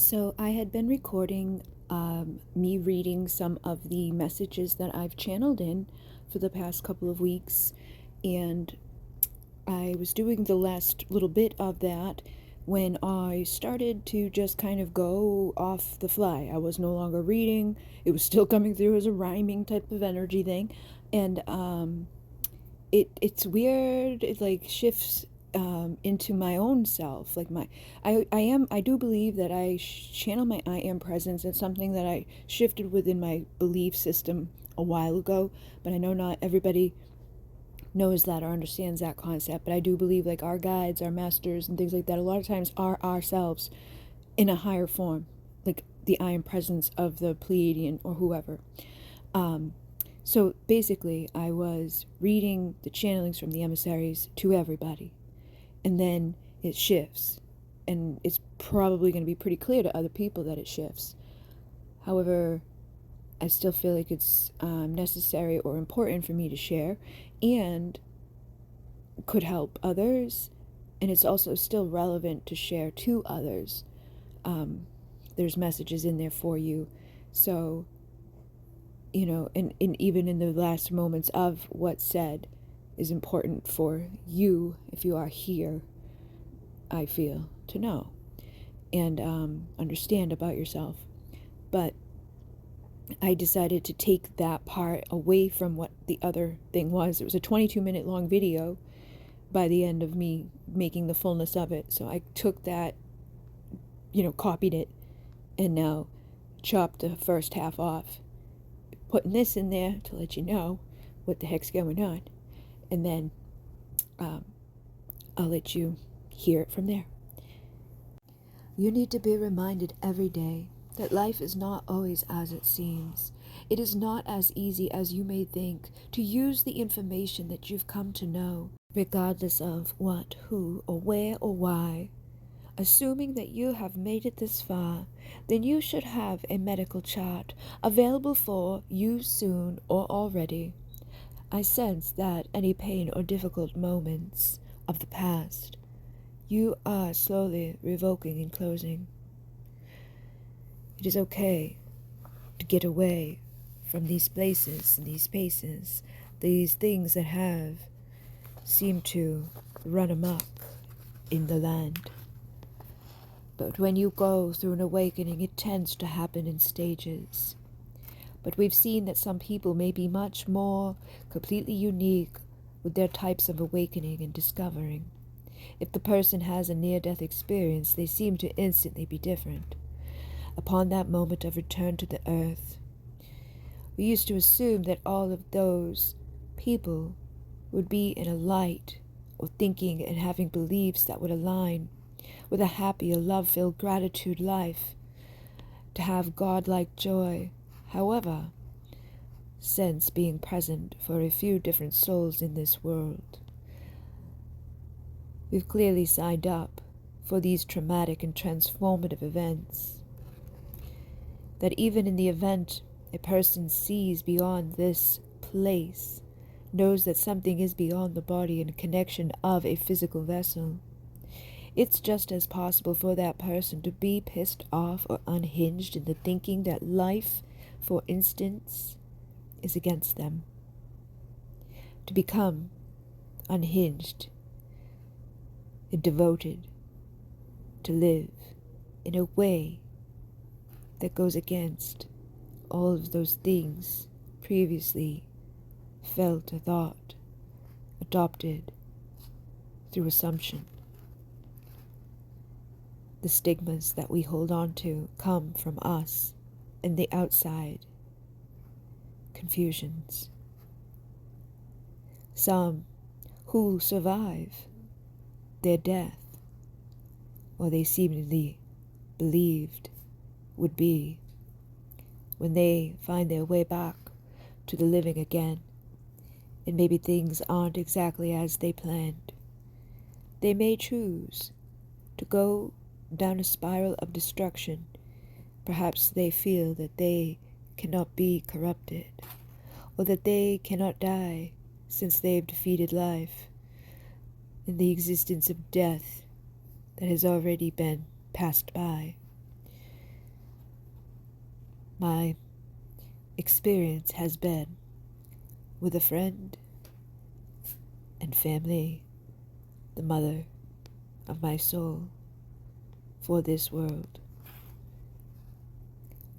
So I had been recording me reading some of the messages that I've channeled in for the past couple of weeks, and I was doing the last little bit of that when I started to just kind of go off the fly. I was no longer reading. It was still coming through as a rhyming type of energy thing, and it's weird. It like shifts into my own self. Like I do believe that I channel my I am presence. It's something that I shifted within my belief system a while ago, but I know not everybody knows that or understands that concept. But I do believe like our guides, our masters, and things like that a lot of times are ourselves in a higher form, like the I am presence of the Pleiadian or whoever. So basically, I was reading the channelings from the emissaries to everybody, and then it shifts, and it's probably going to be pretty clear to other people that it shifts. However, I still feel like it's necessary or important for me to share, and could help others, and it's also still relevant to share to others. There's messages in there for you, so and even in the last moments of what's said is important for you, if you are here, I feel, to know and understand about yourself. But I decided to take that part away from what the other thing was. It was a 22-minute long video by the end of me making the fullness of it. So I took that, copied it, and now chopped the first half off, putting this in there to let you know what the heck's going on, and then I'll let you hear it from there. You need to be reminded every day that life is not always as it seems. It is not as easy as you may think to use the information that you've come to know, regardless of what, who, or where, or why. Assuming that you have made it this far, then you should have a medical chart available for you soon or already. I sense that any pain or difficult moments of the past, you are slowly revoking and closing. It is okay to get away from these places and these spaces, these things that have seemed to run amok in the land. But when you go through an awakening, it tends to happen in stages. But we've seen that some people may be much more completely unique with their types of awakening and discovering. If the person has a near-death experience, they seem to instantly be different. Upon that moment of return to the earth, we used to assume that all of those people would be in a light or thinking and having beliefs that would align with a happy, love-filled gratitude life, to have godlike joy. However, since being present for a few different souls in this world, we've clearly signed up for these traumatic and transformative events. That even in the event a person sees beyond this place, knows that something is beyond the body and connection of a physical vessel, it's just as possible for that person to be pissed off or unhinged in the thinking that life, for instance, is against them. To become unhinged and devoted to live in a way that goes against all of those things previously felt or thought, adopted through assumption. The stigmas that we hold on to come from us and the outside confusions. Some who survive their death, or they seemingly believed would be, when they find their way back to the living again, and maybe things aren't exactly as they planned, they may choose to go down a spiral of destruction. Perhaps they feel that they cannot be corrupted, or that they cannot die since they've defeated life and the existence of death that has already been passed by. My experience has been with a friend and family, the mother of my soul for this world,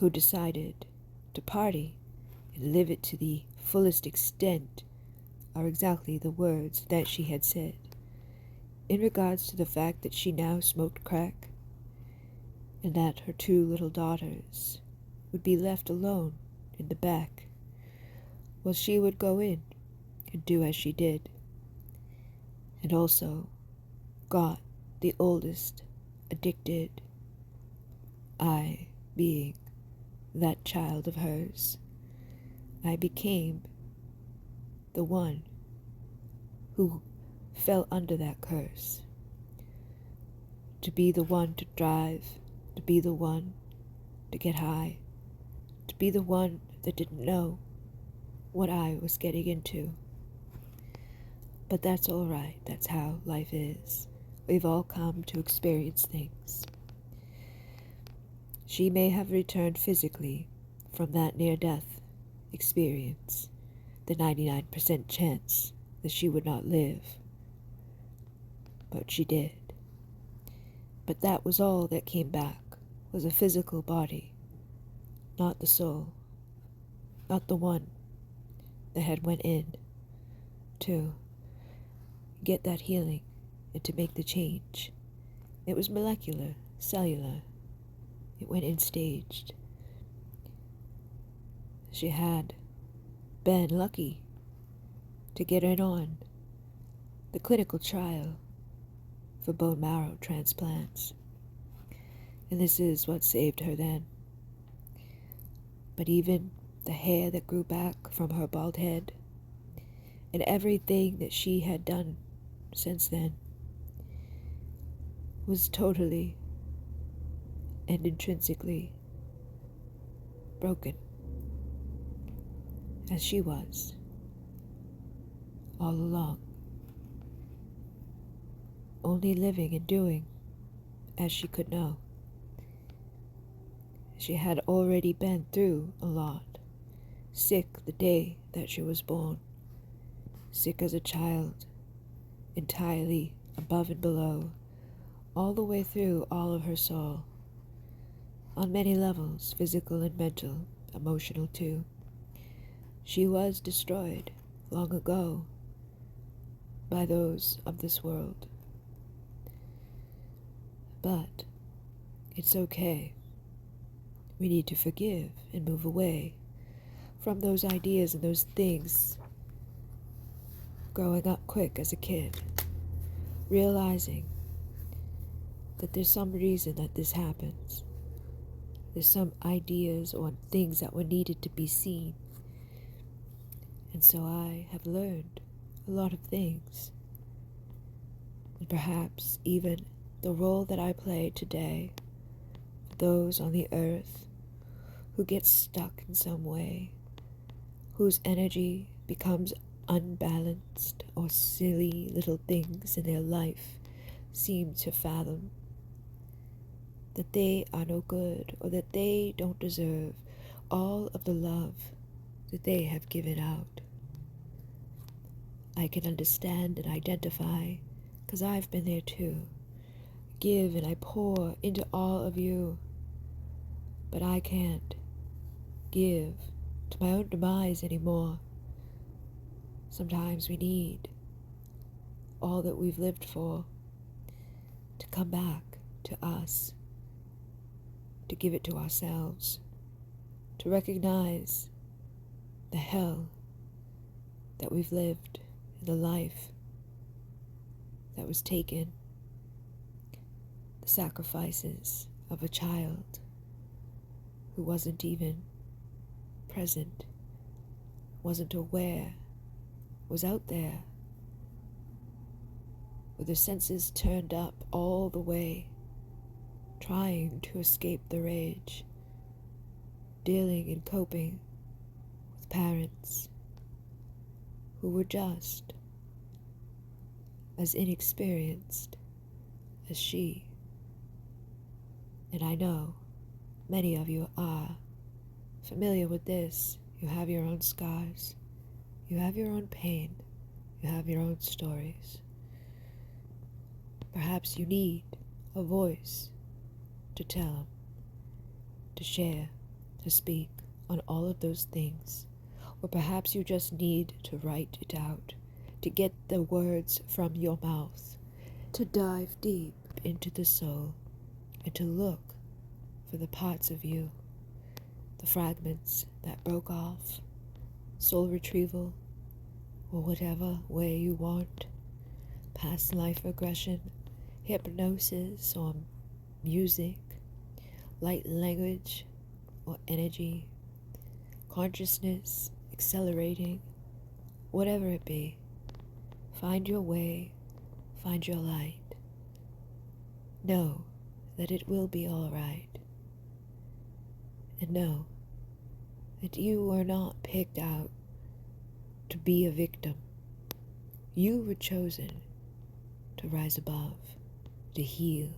who decided to party and live it to the fullest extent, are exactly the words that she had said in regards to the fact that she now smoked crack and that her 2 little daughters would be left alone in the back while she would go in and do as she did, and also got the oldest addicted, I being that child of hers. I became the one who fell under that curse, to be the one to drive, to be the one to get high, to be the one that didn't know what I was getting into. But that's all right. That's how life is. We've all come to experience things. She may have returned physically from that near-death experience, the 99% chance that she would not live. But she did. But that was all that came back, was a physical body, not the soul, not the one that had went in to get that healing and to make the change. It was molecular, cellular. It went in staged. She had been lucky to get in on the clinical trial for bone marrow transplants, and this is what saved her then. But even the hair that grew back from her bald head and everything that she had done since then was totally and intrinsically broken, as she was all along, only living and doing as she could know. She had already been through a lot, sick the day that she was born, sick as a child, entirely above and below, all the way through all of her soul, on many levels, physical and mental, emotional too. She was destroyed long ago by those of this world. But it's okay. We need to forgive and move away from those ideas and those things. Growing up quick as a kid, realizing that there's some reason that this happens. There's some ideas or things that were needed to be seen. And so I have learned a lot of things. And perhaps even the role that I play today for those on the earth who get stuck in some way, whose energy becomes unbalanced, or silly little things in their life seem to fathom that they are no good, or that they don't deserve all of the love that they have given out. I can understand and identify, because I've been there too. Give and I pour into all of you, but I can't give to my own demise anymore. Sometimes we need all that we've lived for to come back to us, to give it to ourselves, to recognize the hell that we've lived, and the life that was taken, the sacrifices of a child who wasn't even present, wasn't aware, was out there with their senses turned up all the way, trying to escape the rage, dealing and coping with parents who were just as inexperienced as she. And I know many of you are familiar with this. You have your own scars. You have your own pain. You have your own stories. Perhaps you need a voice to tell, to share, to speak on all of those things. Or perhaps you just need to write it out, to get the words from your mouth, to dive deep into the soul, and to look for the parts of you, the fragments that broke off, soul retrieval, or whatever way you want, past life regression, hypnosis, or music, light language, or energy, consciousness, accelerating, whatever it be. Find your way, find your light. Know that it will be all right. And know that you were not picked out to be a victim. You were chosen to rise above, to heal,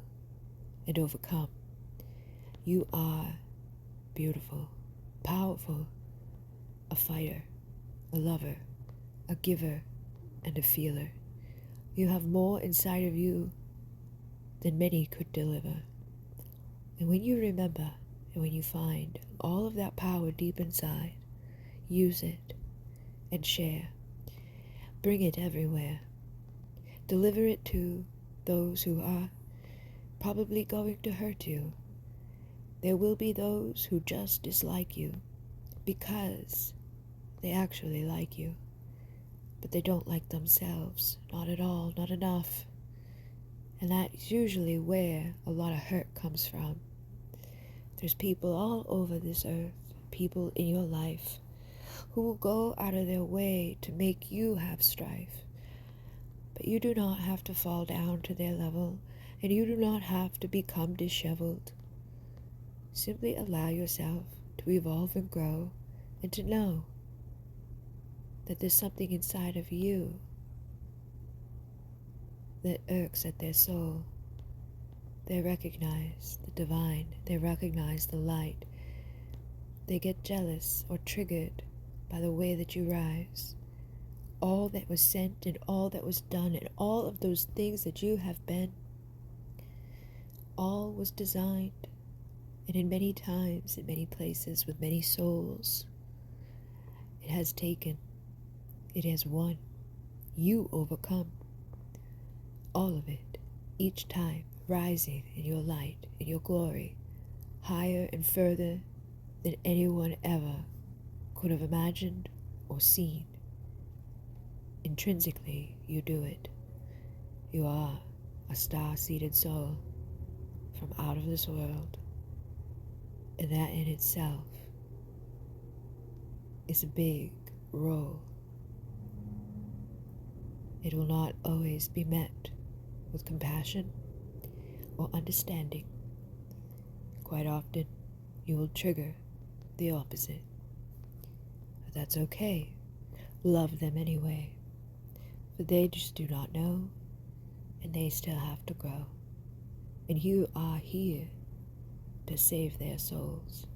and overcome. You are beautiful, powerful, a fighter, a lover, a giver, and a feeler. You have more inside of you than many could deliver. And when you remember, and when you find all of that power deep inside, use it and share. Bring it everywhere. Deliver it to those who are probably going to hurt you. There will be those who just dislike you because they actually like you, but they don't like themselves. Not at all, not enough. And that's usually where a lot of hurt comes from. There's people all over this earth, people in your life, who will go out of their way to make you have strife. But you do not have to fall down to their level, and you do not have to become disheveled. Simply allow yourself to evolve and grow, and to know that there's something inside of you that irks at their soul. They recognize the divine, they recognize the light. They get jealous or triggered by the way that you rise. All that was sent and all that was done and all of those things that you have been, all was designed, and in many times, in many places, with many souls, it has taken, it has won. You overcome all of it, each time rising in your light, in your glory, higher and further than anyone ever could have imagined or seen. Intrinsically, you do it. You are a star-seeded soul from out of this world, and that in itself is a big role. It will not always be met with compassion or understanding. Quite often, you will trigger the opposite. But that's okay. Love them anyway. For they just do not know, and they still have to grow. And you are here to save their souls.